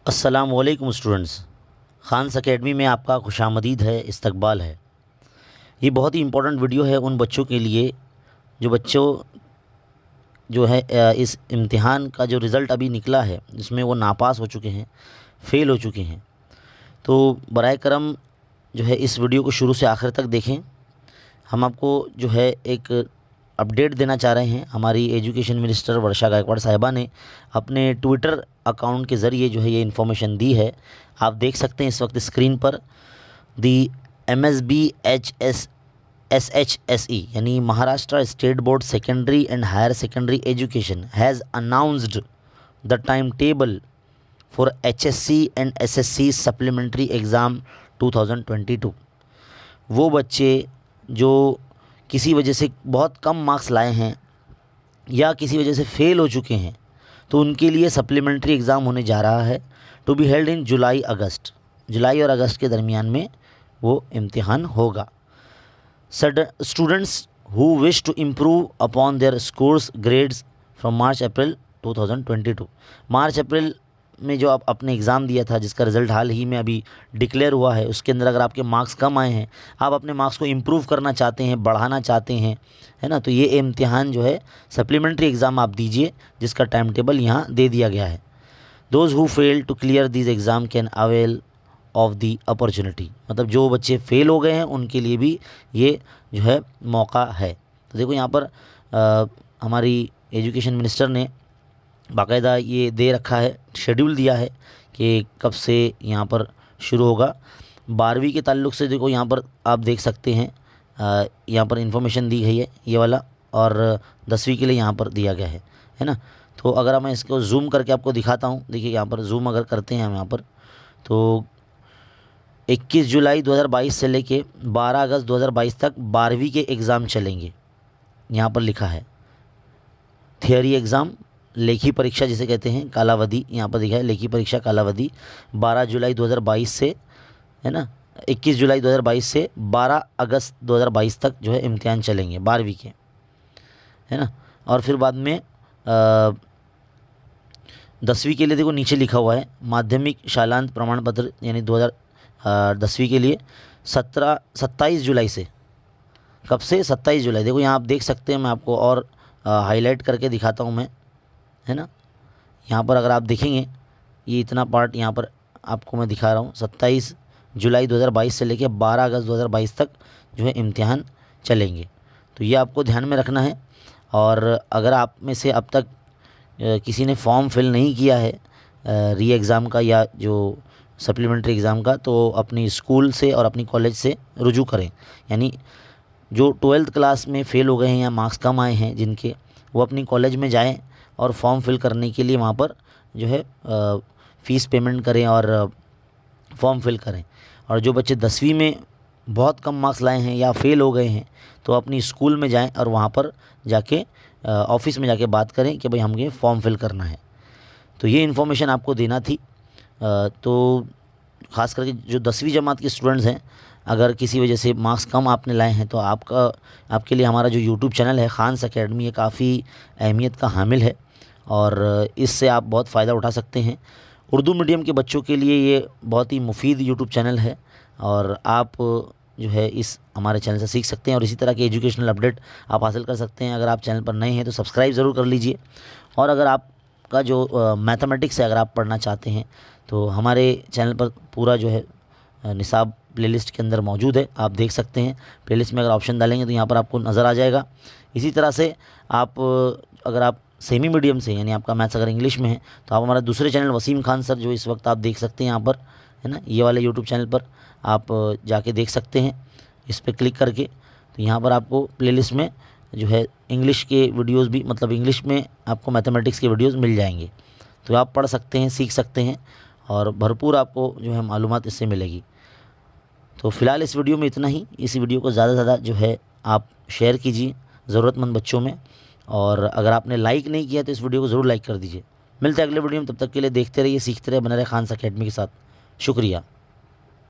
अस्सलामुअलैकुम students, Khans academy में आपका खुशामदीद है, इस्तकबाल है। ये बहुत ही इम्पोर्टेंट वीडियो है उन बच्चों के लिए जो बच्चों जो है इस इम्तिहान का जो रिज़ल्ट अभी निकला है जिसमें वो नापास हो चुके हैं, फ़ेल हो चुके हैं। तो बराए करम जो है इस वीडियो को शुरू से आखिर तक देखें। हम आपको जो है एक अपडेट देना चाह रहे हैं। हमारी एजुकेशन मिनिस्टर वर्षा गायकवाड़ साहिबा ने अपने ट्विटर अकाउंट के ज़रिए जो है ये इन्फॉर्मेशन दी है। आप देख सकते हैं इस वक्त स्क्रीन पर। दी MSBHSSE यानी Maharashtra state board secondary and higher secondary education has announced the time table for HSC and SSC supplementary exam 2022। वो बच्चे जो किसी वजह से बहुत कम मार्क्स लाए हैं या किसी वजह से फ़ेल हो चुके हैं तो उनके लिए सप्लीमेंट्री एग्ज़ाम होने जा रहा है, टू बी हेल्ड इन जुलाई और अगस्त के दरमियान में वो इम्तिहान होगा। Students who wish to improve upon their scores grades from March April 2022। मार्च अप्रैल में जो आप अपने एग्ज़ाम दिया था जिसका रिज़ल्ट हाल ही में अभी डिक्लेयर हुआ है, उसके अंदर अगर आपके मार्क्स कम आए हैं, आप अपने मार्क्स को इम्प्रूव करना चाहते हैं, बढ़ाना चाहते हैं, है ना, तो ये इम्तिहान जो है सप्लीमेंट्री एग्ज़ाम आप दीजिए जिसका टाइम टेबल यहाँ दे दिया गया है। Those who fail to clear this exam can avail of the opportunity. मतलब जो बच्चे फ़ेल हो गए हैं उनके लिए भी ये जो है मौका है। तो देखो यहाँ पर हमारी एजुकेशन मिनिस्टर ने बाकायदा ये दे रखा है, शेड्यूल दिया है कि कब से यहाँ पर शुरू होगा। 12वीं के ताल्लुक़ से देखो यहाँ पर आप देख सकते हैं, यहाँ पर इंफॉर्मेशन दी गई है ये वाला, और 10वीं के लिए यहाँ पर दिया गया है ना। तो अगर मैं इसको जूम करके आपको दिखाता हूँ, देखिए यहाँ पर जूम अगर करते हैं हम यहाँ पर, तो 21 जुलाई 2022 से लेके 12 अगस्त 2022 तक 12वीं के एग्ज़ाम चलेंगे। यहाँ पर लिखा है थियरी एग्ज़ाम, लेखी परीक्षा जिसे कहते हैं, कालावधि यहाँ पर दिखा है, लेखी परीक्षा कालावधि 12 जुलाई 2022 से, है ना, 21 जुलाई 2022 से 12 अगस्त 2022 तक जो है इम्तिहान चलेंगे 12वीं के, है ना। और फिर बाद में 10वीं के लिए देखो नीचे लिखा हुआ है माध्यमिक शालांत प्रमाण पत्र यानी 10वीं के लिए 27 जुलाई से। कब से? 27 जुलाई। देखो यहाँ आप देख सकते हैं, मैं आपको और हाईलाइट करके दिखाता हूँ मैं, है ना। यहाँ पर अगर आप देखेंगे ये इतना पार्ट यहाँ पर आपको मैं दिखा रहा हूँ। 27 जुलाई 2022 से लेकर 12 अगस्त 2022 तक जो है इम्तिहान चलेंगे। तो ये आपको ध्यान में रखना है। और अगर आप में से अब तक किसी ने फॉर्म फिल नहीं किया है री एग्ज़ाम का या जो सप्लीमेंट्री एग्ज़ाम का, तो अपनी स्कूल से और अपनी कॉलेज से रुजू करें। यानी जो 12th क्लास में फ़ेल हो गए हैं या मार्क्स कम आए हैं जिनके, वो अपनी कॉलेज में जाएं और फॉर्म फिल करने के लिए वहाँ पर जो है फ़ीस पेमेंट करें और फॉर्म फिल करें। और जो बच्चे 10वीं में बहुत कम मार्क्स लाए हैं या फ़ेल हो गए हैं तो अपनी स्कूल में जाएं और वहाँ पर जाके ऑफिस में जाके बात करें कि भाई हमें फॉर्म फिल करना है। तो ये इन्फॉर्मेशन आपको देना थी। तो ख़ास करके जो 10वीं जमात के स्टूडेंट्स हैं, अगर किसी वजह से मार्क्स कम आपने लाए हैं तो आपके लिए हमारा जो यूट्यूब चैनल है खान्स एकेडमी, ये काफ़ी अहमियत का हामिल है और इससे आप बहुत फ़ायदा उठा सकते हैं। उर्दू मीडियम के बच्चों के लिए ये बहुत ही मुफीद यूट्यूब चैनल है और आप जो है इस हमारे चैनल से सीख सकते हैं और इसी तरह के एजुकेशनल अपडेट आप हासिल कर सकते हैं। अगर आप चैनल पर नए हैं तो सब्सक्राइब ज़रूर कर लीजिए। और अगर आपका जो मैथमेटिक्स है अगर आप पढ़ना चाहते हैं तो हमारे चैनल पर पूरा जो है निसाब प्लेलिस्ट के अंदर मौजूद है, आप देख सकते हैं। प्लेलिस्ट में अगर ऑप्शन डालेंगे तो यहाँ पर आपको नज़र आ जाएगा। इसी तरह से अगर आप सेमी मीडियम से यानी आपका मैथ्स अगर इंग्लिश में है तो आप हमारा दूसरे चैनल वसीम खान सर जो इस वक्त आप देख सकते हैं यहाँ पर, है ना, ये वाले यूट्यूब चैनल पर आप जाके देख सकते हैं। इस पर क्लिक करके तो यहाँ पर आपको प्लेलिस्ट में जो है इंग्लिश के वीडियोस भी, मतलब इंग्लिश में आपको मैथमेटिक्स के वीडियोस मिल जाएंगे, तो आप पढ़ सकते हैं, सीख सकते हैं और भरपूर आपको जो है मालूमात इससे मिलेगी। तो फ़िलहाल इस वीडियो में इतना ही। इस वीडियो को ज़्यादा से ज़्यादा जो है आप शेयर कीजिए ज़रूरतमंद बच्चों में, और अगर आपने लाइक नहीं किया तो इस वीडियो को ज़रूर लाइक कर दीजिए। मिलते हैं अगले वीडियो में, तब तक के लिए देखते रहिए, सीखते रहिए, बने रहे खान्स एकेडमी के साथ। शुक्रिया।